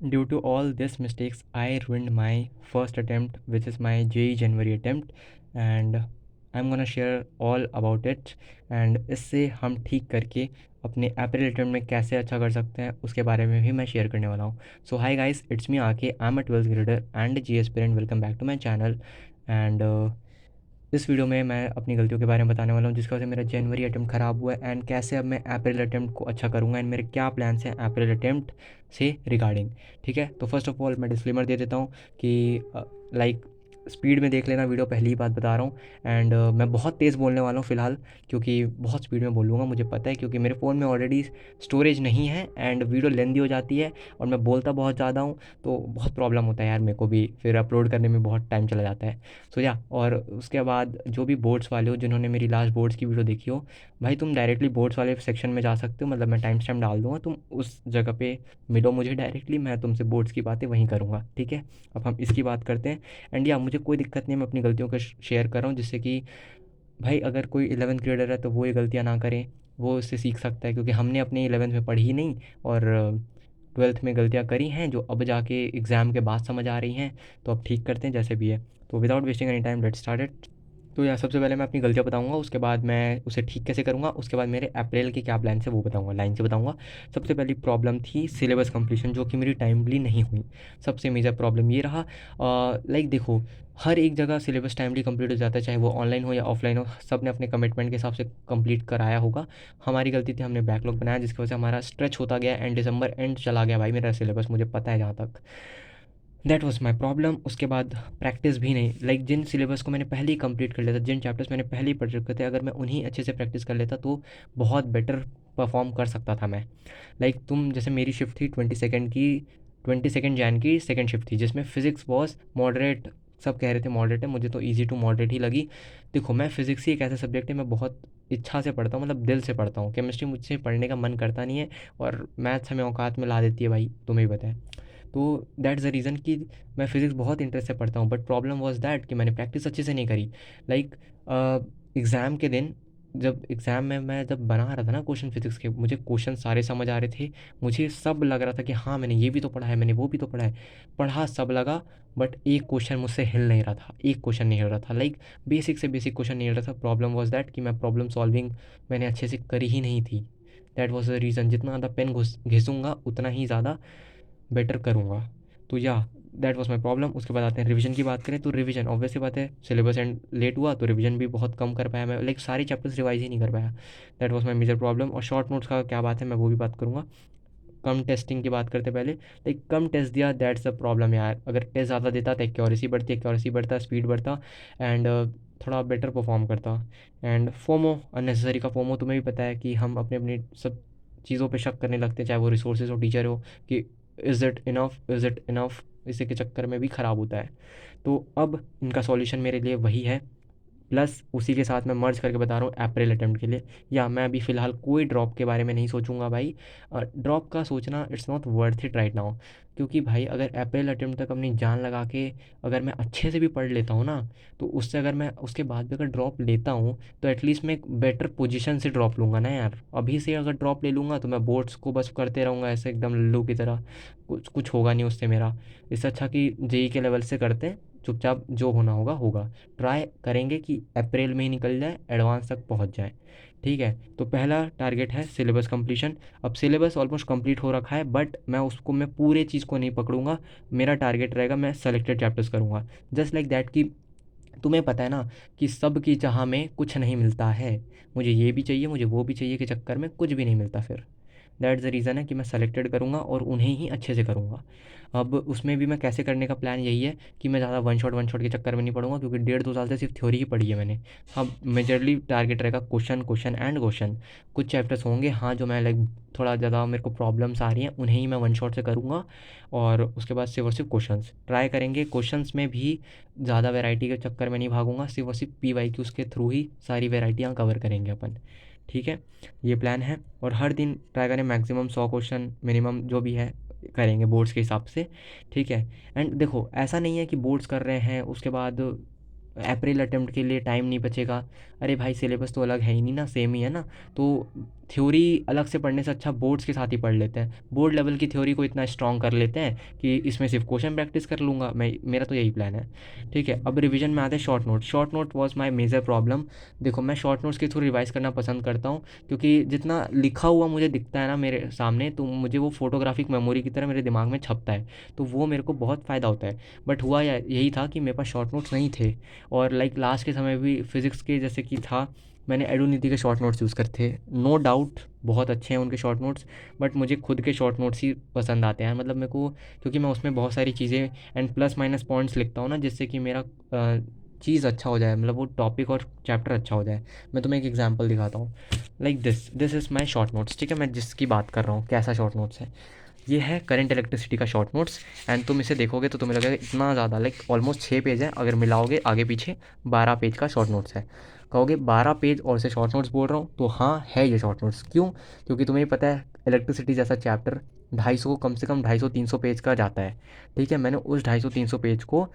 Due to all these mistakes, I ruined my first attempt, which is my JEE January attempt, and I'm gonna share all about it. And इससे हम ठीक करके अपने अप्रैल attempt में कैसे अच्छा कर सकते हैं उसके बारे में भी मैं शेयर करने वाला हूँ. So hi guys, it's me आके. I am a 12th grader and JEE aspirant. Welcome back to my channel. And इस वीडियो में मैं अपनी गलतियों के बारे में बताने वाला हूँ जिसकी वजह से मेरा जनवरी अटेम्प्ट ख़राब हुआ है, एंड कैसे अब मैं अप्रैल अटेम्प्ट को अच्छा करूँगा, एंड मेरे क्या प्लान्स हैं अप्रैल अटेम्प्ट से रिगार्डिंग. ठीक है, तो फर्स्ट ऑफ ऑल मैं डिस्क्लेमर दे देता हूँ कि लाइक स्पीड में देख लेना वीडियो, पहली बात बता रहा हूँ. एंड मैं बहुत तेज़ बोलने वाला हूँ फ़िलहाल, क्योंकि बहुत स्पीड में बोलूँगा मुझे पता है, क्योंकि मेरे फ़ोन में ऑलरेडी स्टोरेज नहीं है एंड वीडियो लेंदी हो जाती है और मैं बोलता बहुत ज़्यादा हूँ, तो बहुत प्रॉब्लम होता है यार मेरे को भी, फिर अपलोड करने में बहुत टाइम चला जाता है. सो या, और उसके बाद जो भी बोर्ड्स वाले हो जिन्होंने मेरी लास्ट बोर्ड्स की वीडियो देखी हो, भाई तुम डायरेक्टली बोर्ड्स वाले सेक्शन में जा सकते हो. मतलब मैं टाइम स्टैम्प डाल दूँगा, तुम उस जगह पे मिलो मुझे डायरेक्टली, मैं तुमसे बोर्ड्स की बातें वहीं करूँगा. ठीक है, अब हम इसकी बात करते हैं. एंड या, मुझे कोई दिक्कत नहीं है, मैं अपनी गलतियों को शेयर कर रहा हूँ जिससे कि भाई अगर कोई 11th ग्रेडर है तो वो ये गलतियाँ ना करें, वो इससे सीख सकता है, क्योंकि हमने अपने 11th में पढ़ी ही नहीं और 12th में गलतियाँ करी हैं जो अब जाके एग्ज़ाम के बाद समझ आ रही हैं. तो अब ठीक करते हैं जैसे भी है. तो without wasting any time, let's start it. तो यार सबसे पहले मैं अपनी गलतियाँ बताऊँगा, उसके बाद मैं उसे ठीक कैसे करूँगा, उसके बाद मेरे अप्रैल के क्या प्लान्स हैं वो बताऊँगा, लाइन से बताऊँगा. सबसे पहली प्रॉब्लम थी सिलेबस कंप्लीशन, जो कि मेरी टाइमली नहीं हुई. सबसे मेजर प्रॉब्लम ये रहा. लाइक देखो, हर एक जगह सिलेबस टाइमली कंप्लीट हो जाता है, चाहे वो ऑनलाइन हो या ऑफलाइन हो, सब ने अपने कमिटमेंट के हिसाब से कंप्लीट कराया होगा. हमारी गलती थी, हमने बैकलॉग बनाया जिसकी वजह से हमारा स्ट्रेच होता गया एंड दिसंबर एंड चला गया भाई मेरा सिलेबस, मुझे पता है जहाँ तक. That was my problem. उसके बाद प्रैक्टिस भी नहीं, लाइक जिन सिलेबस को मैंने पहले ही कंप्लीट कर लिया था, जिन चैप्टर्स मैंने पहले ही पढ़ रखे थे, अगर मैं उन्हीं अच्छे से प्रैक्टिस कर लेता तो बहुत बेटर परफॉर्म कर सकता था मैं. लाइक तुम जैसे, मेरी शिफ्ट थी 22nd की, 22nd जैन की सेकंड शिफ्ट थी, जिसमें फ़िज़िक्स वॉज मॉडरेट. सब कह रहे थे मॉडरेट है, मुझे तो ईजी टू मॉडरेट ही लगी. देखो, मैं फ़िज़िक्स ही एक ऐसा सब्जेक्ट है, मैं बहुत इच्छा से पढ़ता हूँ, मतलब दिल से पढ़ता हूँ. केमिस्ट्री मुझसे पढ़ने का मन करता नहीं है, और मैथ्स हमें औकात में ला देती है भाई, तुम्हें भी पता है. तो दैट्स द रीज़न कि मैं फ़िज़िक्स बहुत इंटरेस्ट से पढ़ता हूँ, बट प्रॉब्लम वाज़ दैट कि मैंने प्रैक्टिस अच्छे से नहीं करी. लाइक एग्ज़ाम के दिन, जब एग्ज़ाम में मैं जब बना रहा था ना क्वेश्चन फ़िज़िक्स के, मुझे क्वेश्चन सारे समझ आ रहे थे. मुझे सब लग रहा था कि हाँ, मैंने ये भी तो पढ़ा है, मैंने वो भी तो पढ़ा है. पढ़ा सब लगा, बट एक क्वेश्चन मुझसे हिल नहीं रहा था, एक क्वेश्चन नहीं हिल रहा था. लाइक बेसिक से बेसिक क्वेश्चन नहीं हिल रहा था. प्रॉब्लम वाज़ दैट कि मैं प्रॉब्लम सॉल्विंग मैंने अच्छे से करी ही नहीं थी. That was the reason. जितना ज़्यादा पेन घिसूँगा उतना ही ज़्यादा बेटर करूँगा. तो या, दैट वाज़ माय प्रॉब्लम. उसके बाद आते हैं रिवीजन की बात करें, तो रिवीजन ऑब्वियस सी बात है, सिलेबस एंड लेट हुआ तो रिवीजन भी बहुत कम कर पाया मैं, लाइक सारे चैप्टर्स रिवाइज ही नहीं कर पाया. That was my major problem. और शॉर्ट नोट्स का क्या बात है, मैं वो भी बात करूँगा. कम टेस्टिंग की बात करते पहले, लाइक कम टेस्ट दिया, दैट्स अ प्रॉब्लम यार. अगर टेस्ट ज़्यादा देता तो एक्यूरेसी बढ़ता, स्पीड बढ़ता, एंड थोड़ा बेटर परफॉर्म करता. एंड फोमो, अननेसेसरी का फोमो, तुम्हें भी पता है कि हम अपने अपनी सब चीज़ों पे शक करने लगते हैं, चाहे वो रिसोर्सेज हो, टीचर हो, कि इज़ इट इनफ, इसी के चक्कर में भी ख़राब होता है. तो अब इनका सॉल्यूशन मेरे लिए वही है, प्लस उसी के साथ मैं मर्ज करके बता रहा हूँ अप्रैल अटेम्प्ट के लिए. या मैं अभी फ़िलहाल कोई ड्रॉप के बारे में नहीं सोचूंगा भाई. ड्रॉप का सोचना it's not worth it right now. क्योंकि भाई अगर अप्रैल अटेम्प्ट तक अपनी जान लगा के अगर मैं अच्छे से भी पढ़ लेता हूँ ना, तो उससे अगर मैं उसके बाद भी अगर ड्रॉप लेता हूँ तो एटलीस्ट मैं एक बेटर पोजीशन से ड्रॉप लूँगा ना यार. अभी से अगर ड्रॉप ले लूँगा तो मैं बोर्ड्स को बस करते रहूँगा ऐसे एकदम लल्लू की तरह, कुछ कुछ होगा नहीं उससे मेरा. इससे अच्छा कि जेई के लेवल से करते हैं, चुपचाप जो होना होगा होगा. ट्राई करेंगे कि अप्रैल में ही निकल जाए, एडवांस तक पहुंच जाए. ठीक है, तो पहला टारगेट है सिलेबस कंप्लीशन. अब सिलेबस ऑलमोस्ट कंप्लीट हो रखा है, बट मैं पूरे चीज़ को नहीं पकड़ूंगा. मेरा टारगेट रहेगा, मैं सेलेक्टेड चैप्टर्स करूंगा. जस्ट लाइक दैट कि तुम्हें पता है ना कि सब की चाह में कुछ नहीं मिलता है. मुझे ये भी चाहिए, मुझे वो भी चाहिए, के चक्कर में कुछ भी नहीं मिलता फिर. दैट्स द रीज़न है कि मैं सेलेक्टेड करूँगा और उन्हें ही अच्छे से करूँगा. अब उसमें भी मैं कैसे करने का प्लान यही है कि मैं ज़्यादा वन शॉट के चक्कर में नहीं पढ़ूंगा, क्योंकि 1.5-2 साल से सिर्फ थ्योरी ही पढ़ी है मैंने. अब मेजरली टारगेट रहेगा क्वेश्चन, क्वेश्चन एंड क्वेश्चन. कुछ चैप्टर्स होंगे हाँ जो मैं लाइक थोड़ा ज़्यादा मेरे को प्रॉब्लम्स आ रही हैं, उन्हें ही मैं वन शॉट से करूँगा. और उसके बाद सिर्फ और सिर्फ क्वेश्चंस ट्राई करेंगे. क्वेश्चंस में भी ज़्यादा वैरायटी के चक्कर में नहीं भागूंगा, सिर्फ और सिर्फ PYQs के थ्रू ही सारी वैरायटियाँ कवर करेंगे अपन. ठीक है, ये प्लान है. और हर दिन ट्राई करें मैक्सिमम 100 क्वेश्चन मिनिमम जो भी है करेंगे बोर्ड्स के हिसाब से. ठीक है. एंड देखो, ऐसा नहीं है कि बोर्ड्स कर रहे हैं उसके बाद अप्रैल अटेम्प्ट के लिए टाइम नहीं बचेगा. अरे भाई सिलेबस तो अलग है ही नहीं ना, सेम ही है ना. तो थ्योरी अलग से पढ़ने से अच्छा बोर्ड्स के साथ ही पढ़ लेते हैं, बोर्ड लेवल की थ्योरी को इतना स्ट्रॉन्ग कर लेते हैं कि इसमें सिर्फ क्वेश्चन प्रैक्टिस कर लूँगा मैं, मेरा तो यही प्लान है। ठीक है, अब रिवीजन में आते हैं short note. Short note was my major problem. देखो मैं शॉर्ट नोट्स के थ्रू रिवाइज करना पसंद करता हूँ, क्योंकि जितना लिखा हुआ मुझे दिखता है ना मेरे सामने, तो मुझे वो फोटोग्राफिक मेमोरी की तरह मेरे दिमाग में छपता है, तो वो मेरे को बहुत फ़ायदा होता है। बट हुआ यही था कि मेरे पास शॉर्ट नोट्स नहीं थे, और लाइक लास्ट के समय भी फिज़िक्स के जैसे कि था, मैंने एडुनिटी के शॉर्ट नोट्स यूज़ करते थे। नो डाउट बहुत अच्छे हैं उनके शॉर्ट नोट्स, बट मुझे खुद के शॉर्ट नोट्स ही पसंद आते हैं, मतलब मेरे को, क्योंकि मैं उसमें बहुत सारी चीज़ें एंड प्लस माइनस पॉइंट्स लिखता हूँ ना, जिससे कि मेरा चीज़ अच्छा हो जाए, मतलब वो टॉपिक और चैप्टर अच्छा हो जाए। मैं तुम्हें एक एग्जांपल दिखाता हूँ, like this is my short notes. ठीक है, मैं जिसकी बात कर रहा हूँ कैसा शॉर्ट नोट्स है, ये है करंट इलेक्ट्रिसिटी का शॉर्ट नोट्स। एंड तुम इसे देखोगे तो तुम्हें लगेगा इतना ज़्यादा, लाइक ऑलमोस्ट 6 पेज है, अगर मिलाओगे आगे पीछे 12 पेज का शॉर्ट नोट्स है। कहोगे 12 पेज और से शॉर्ट नोट्स बोल रहा हूँ, तो हाँ है ये शॉर्ट नोट्स। क्यों? क्योंकि तुम्हें पता है इलेक्ट्रिसिटी जैसा चैप्टर 250, कम से कम 250-300 पेज का जाता है। ठीक है, मैंने उस 250-300 पेज को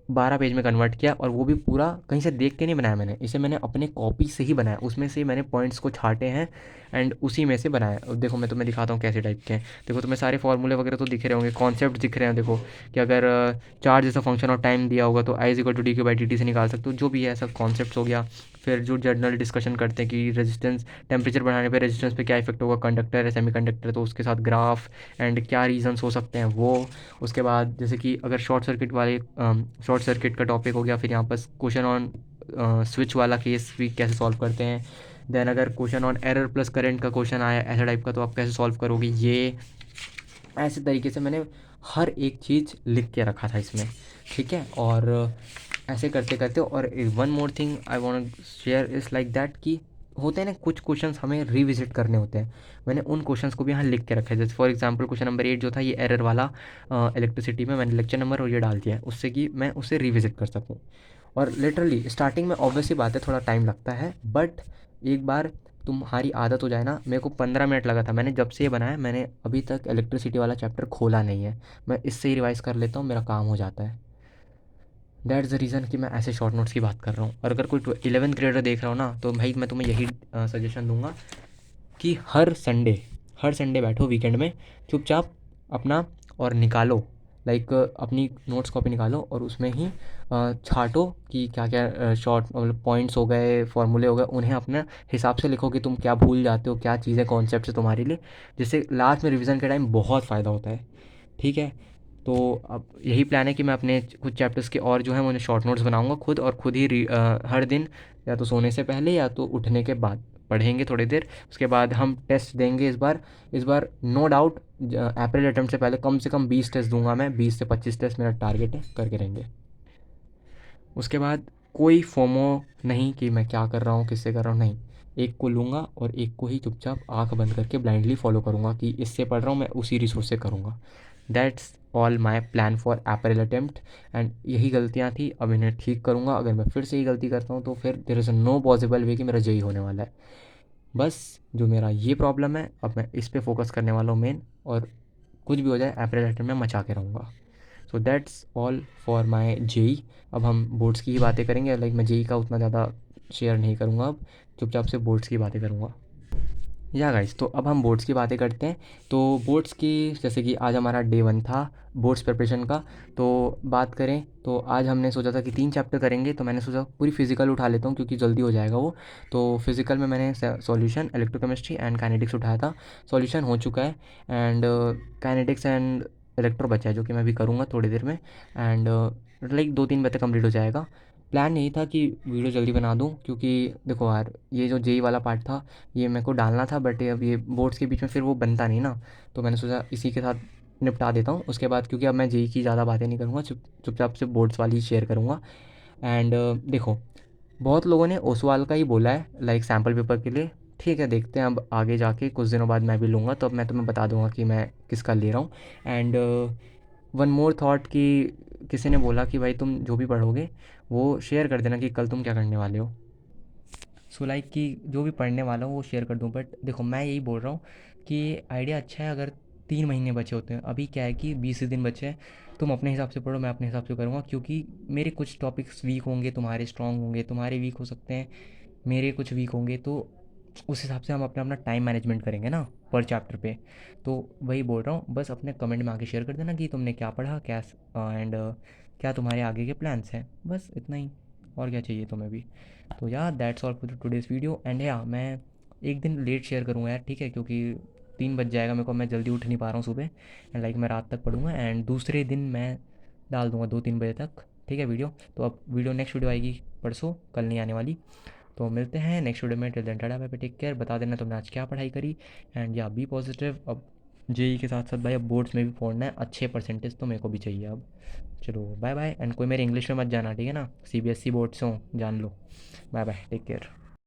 12 पेज में कन्वर्ट किया, और वो भी पूरा कहीं से देख के नहीं बनाया मैंने, इसे मैंने अपने कॉपी से ही बनाया, उसमें से मैंने पॉइंट्स को छाटे हैं एंड उसी में से बनाया। अब देखो मैं तुम्हें दिखाता हूँ कैसे टाइप के हैं। देखो तुम्हें सारे फॉर्मूले वगैरह तो दिख रहे होंगे, कॉन्सेप्ट दिख रहे हैं। देखो कि अगर चार्ज जैसा फंक्शन और टाइम दिया होगा तो I is equal to D Q by D T से निकाल सकते हो, जो भी है ऐसा कॉन्सेप्ट हो गया। फिर जो जनरल डिस्कशन करते हैं कि रेजिस्टेंस, टेम्परेचर बढ़ाने पे रेजिस्टेंस पे क्या इफेक्ट होगा, कंडक्टर है सेमी कंडक्टर, तो उसके साथ ग्राफ एंड क्या रीजंस हो सकते हैं वो। उसके बाद जैसे कि अगर शॉर्ट सर्किट वाले शॉर्ट सर्किट का टॉपिक हो गया, फिर यहाँ पर क्वेश्चन ऑन स्विच वाला केस भी कैसे सॉल्व करते हैं। देन अगर question on error plus current का क्वेश्चन आया ऐसा टाइप का, तो आप कैसे सॉल्व करोगे, ये ऐसे तरीके से मैंने हर एक चीज़ लिख के रखा था इसमें। ठीक है, और ऐसे करते करते, और one more thing I want share is like that कि होते हैं ना कुछ क्वेश्चंस हमें रिविजिट करने होते हैं, मैंने उन क्वेश्चंस को भी यहाँ लिख के रखा है। जैसे फॉर एग्जांपल क्वेश्चन नंबर 8 जो था, ये एरर वाला इलेक्ट्रिसिटी में, मैंने लेक्चर नंबर और ये डाल दिया है उससे कि मैं उसे रिविजिट कर सकूँ। और लिटरली स्टार्टिंग में ऑब्वियसली बात है थोड़ा टाइम लगता है, बट एक बार तुम्हारी आदत हो जाए ना, मेरे को 15 मिनट लगा था, मैंने जब से ये बनाया मैंने अभी तक इलेक्ट्रिसिटी वाला चैप्टर खोला नहीं है। मैं इससे ही रिवाइज़ कर लेता हूँ, मेरा काम हो जाता है। दैट्स द रीज़न कि मैं ऐसे शॉर्ट नोट्स की बात कर रहा हूँ। और अगर कोई 11th ग्रेडर देख रहा हो ना, तो भाई मैं तुम्हें यही सजेशन दूंगा कि हर संडे बैठो वीकेंड में चुपचाप अपना और निकालो, लाइक अपनी नोट्स कॉपी निकालो और उसमें ही छाटो कि क्या क्या शॉर्ट मतलब पॉइंट्स हो गए, फॉर्मूले हो गए, उन्हें अपने हिसाब से लिखो कि तुम क्या भूल जाते हो, क्या चीज़ें कॉन्सेप्ट है तुम्हारे लिए, जिससे लास्ट में रिवीजन के टाइम बहुत फ़ायदा होता है। ठीक है, तो अब यही प्लान है कि मैं अपने कुछ चैप्टर्स के और जो है मुझे शॉर्ट नोट्स बनाऊंगा खुद, और खुद ही हर दिन या तो सोने से पहले या तो उठने के बाद पढ़ेंगे थोड़ी देर। उसके बाद हम टेस्ट देंगे इस बार नो डाउट अप्रैल अटेम्प्ट से कम 20 टेस्ट दूंगा मैं, 20 से 25 टेस्ट मेरा टारगेट है, करके रहेंगे। उसके बाद कोई फोमो नहीं कि मैं क्या कर रहा हूँ किससे कर रहा हूँ, नहीं, एक को लूँगा और एक को ही चुपचाप आंख बंद करके ब्लाइंडली फॉलो करूँगा कि इससे पढ़ रहा हूँ मैं उसी रिसोर्स से करूँगा। That's all my plan for April attempt. And यही गलतियाँ थी, अब इन्हें ठीक करूँगा। अगर मैं फिर से यही गलती करता हूँ तो फिर there is no possible way कि मेरा जेई होने वाला है। बस जो मेरा ये प्रॉब्लम है, अब मैं इस पे फोकस करने वाला हूँ मेन, और कुछ भी हो जाए अप्रैल अटेम्प्ट में मचा के रहूँगा। So that's all for my JEE. अब हम बोर्ड्स की ही बातें करेंगे, लाइक मैं जेई का उतना ज़्यादा शेयर नहीं करूँगा, अब चुपचाप से बोर्ड्स की बातें करूँगा। या गाइस, तो अब हम बोर्ड्स की बातें करते हैं। तो बोर्ड्स की, जैसे कि आज हमारा डे 1 था बोर्ड्स प्रिपरेशन का, तो बात करें तो आज हमने सोचा था कि 3 चैप्टर करेंगे, तो मैंने सोचा पूरी फिजिकल उठा लेता हूँ क्योंकि जल्दी हो जाएगा वो। तो फिजिकल में मैंने सॉल्यूशन, इलेक्ट्रोकेमिस्ट्री एंड काइनेटिक्स उठाया था। सॉल्यूशन हो चुका है, एंड काइनेटिक्स एंड इलेक्ट्रो बचा है जो कि मैं भी करूँगा थोड़ी देर में, एंड लाइक 2-3 बजे तक कंप्लीट हो जाएगा। प्लान यही था कि वीडियो जल्दी बना दूँ, क्योंकि देखो यार ये जो जेई वाला पार्ट था ये मेरे को डालना था, बट अब ये बोर्ड्स के बीच में फिर वो बनता नहीं ना, तो मैंने सोचा इसी के साथ निपटा देता हूँ। उसके बाद क्योंकि अब मैं जेई की ज़्यादा बातें नहीं करूँगा, चुपचाप से बोर्ड्स वाली शेयर करूँगा। एंड देखो बहुत लोगों ने ओसवाल का ही बोला है लाइक सैम्पल पेपर के लिए। ठीक है, देखते हैं अब आगे जाके कुछ दिनों बाद मैं भी लूँगा, तो अब मैं तुम्हें बता दूँगा कि मैं किसका ले रहा हूँ। एंड वन मोर थॉट कि किसी ने बोला कि भाई तुम जो भी पढ़ोगे वो शेयर कर देना कि कल तुम क्या करने वाले हो। सो लाइक कि जो भी पढ़ने वाला हूँ वो शेयर कर दूँ, बट देखो मैं यही बोल रहा हूँ कि आइडिया अच्छा है अगर 3 महीने बचे होते हैं। अभी क्या है कि 20 दिन बचे हैं, तुम अपने हिसाब से पढ़ो, मैं अपने हिसाब से करूँगा, क्योंकि मेरे कुछ टॉपिक्स वीक होंगे, तुम्हारे स्ट्रांग होंगे, तुम्हारे वीक हो सकते हैं, मेरे कुछ वीक होंगे, तो उस हिसाब से हम अपना अपना टाइम मैनेजमेंट करेंगे ना पर चैप्टर पे। तो वही बोल रहा हूँ, बस अपने कमेंट में आके शेयर कर देना कि तुमने क्या पढ़ा, क्या एंड क्या तुम्हारे आगे के प्लान्स हैं, बस इतना ही। और क्या चाहिए तुम्हें भी। तो यार that's all for today's video. And या मैं एक दिन लेट शेयर करूँगा यार, ठीक है, क्योंकि 3 बज जाएगा मेरे को, मैं जल्दी उठ नहीं पा रहा हूँ सुबह। एंड लाइक मैं रात तक पढ़ूँगा एंड दूसरे दिन मैं डाल दूँगा 2-3 बजे तक, ठीक है वीडियो। तो अब वीडियो नेक्स्ट वीडियो आएगी परसों, कल नहीं आने वाली। तो मिलते हैं नेक्स्ट वीडियो में। Till then tata bye bye, take care. बता देना तुमने आज क्या पढ़ाई करी। एंड या बी पॉजिटिव। अब जेई के साथ साथ भाई अब बोर्ड्स में भी पढ़ना है, अच्छे परसेंटेज तो मेरे को भी चाहिए अब। चलो बाय बाय। एंड कोई मेरे इंग्लिश में मत जाना, ठीक है ना, सीबीएसई बोर्ड्स हो जान लो। Bye bye, take care.